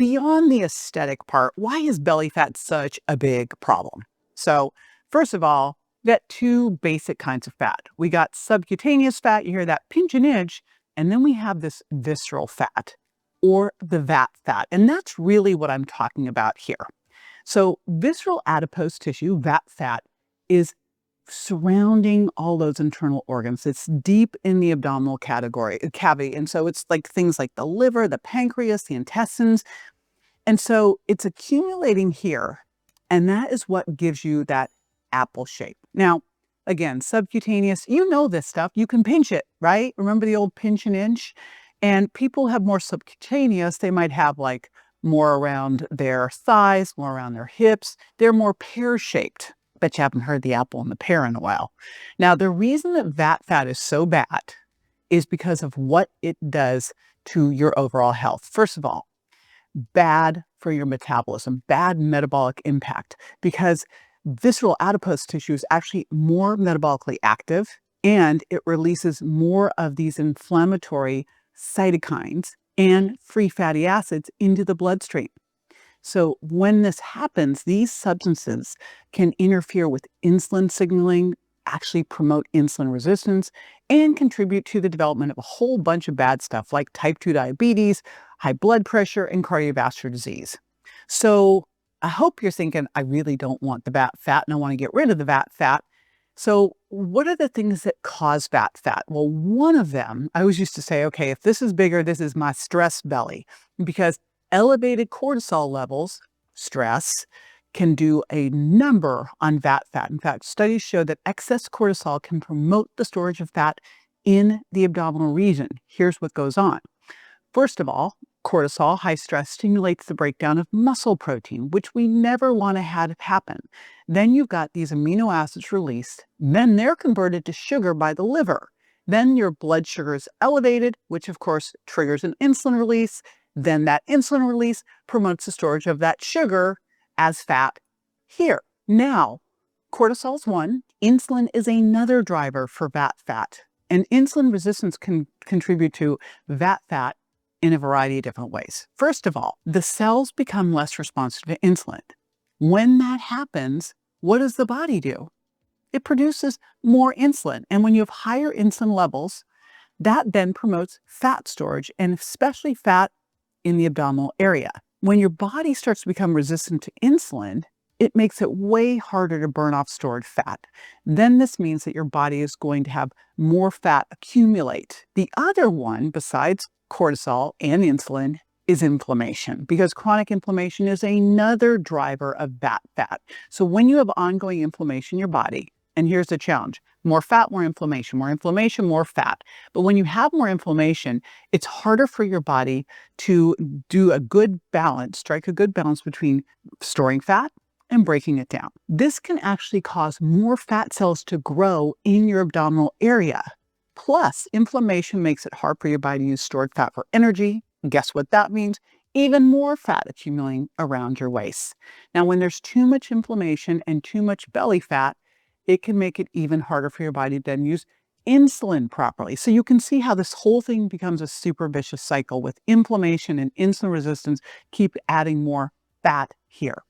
beyond the aesthetic part, why is belly fat such a big problem? So first of all, we got two basic kinds of fat. We got subcutaneous fat, you hear that pinch and itch, and then we have this visceral fat or the vat fat. And that's really what I'm talking about here. So visceral adipose tissue, vat fat, is surrounding all those internal organs. It's deep in the abdominal cavity. And so it's like things like the liver, the pancreas, the intestines. And so it's accumulating here. And that is what gives you that apple shape. Now, again, subcutaneous, you know this stuff. You can pinch it, right? Remember the old pinch and inch? And people have more subcutaneous. They might have like more around their thighs, more around their hips. They're more pear-shaped. Bet you haven't heard the apple and the pear in a while. Now, the reason that vat fat is so bad is because of what it does to your overall health. First of all, bad for your metabolism, bad metabolic impact, because visceral adipose tissue is actually more metabolically active and it releases more of these inflammatory cytokines and free fatty acids into the bloodstream. So when this happens, these substances can interfere with insulin signaling, actually promote insulin resistance, and contribute to the development of a whole bunch of bad stuff like type 2 diabetes, high blood pressure, and cardiovascular disease. So I hope you're thinking, I really don't want the vat fat and I want to get rid of the vat fat. So what are the things that cause vat fat? Well, one of them, I always used to say, okay, if this is bigger, this is my stress belly, because elevated cortisol levels, stress, can do a number on vat fat. In fact, studies show that excess cortisol can promote the storage of fat in the abdominal region. Here's what goes on. First of all, cortisol, high stress, stimulates the breakdown of muscle protein, which we never want to have happen. Then you've got these amino acids released. Then they're converted to sugar by the liver. Then your blood sugar is elevated, which of course triggers an insulin release. Then that insulin release promotes the storage of that sugar as fat here. Now, cortisol is one. Insulin is another driver for vat fat. And insulin resistance can contribute to vat fat in a variety of different ways. First of all, the cells become less responsive to insulin. When that happens, what does the body do? It produces more insulin. And when you have higher insulin levels, that then promotes fat storage, and especially fat in the abdominal area. When your body starts to become resistant to insulin, it makes it way harder to burn off stored fat. Then this means that your body is going to have more fat accumulate. The other one, besides cortisol and insulin, is inflammation, because chronic inflammation is another driver of vat fat. So when you have ongoing inflammation in your body, and here's the challenge, more fat, more inflammation, more fat. But when you have more inflammation, it's harder for your body to do a good balance, strike a good balance between storing fat and breaking it down. This can actually cause more fat cells to grow in your abdominal area. Plus, inflammation makes it hard for your body to use stored fat for energy. And guess what that means? Even more fat accumulating around your waist. Now, when there's too much inflammation and too much belly fat, it can make it even harder for your body to then use insulin properly. So you can see how this whole thing becomes a super vicious cycle with inflammation and insulin resistance keep adding more fat here.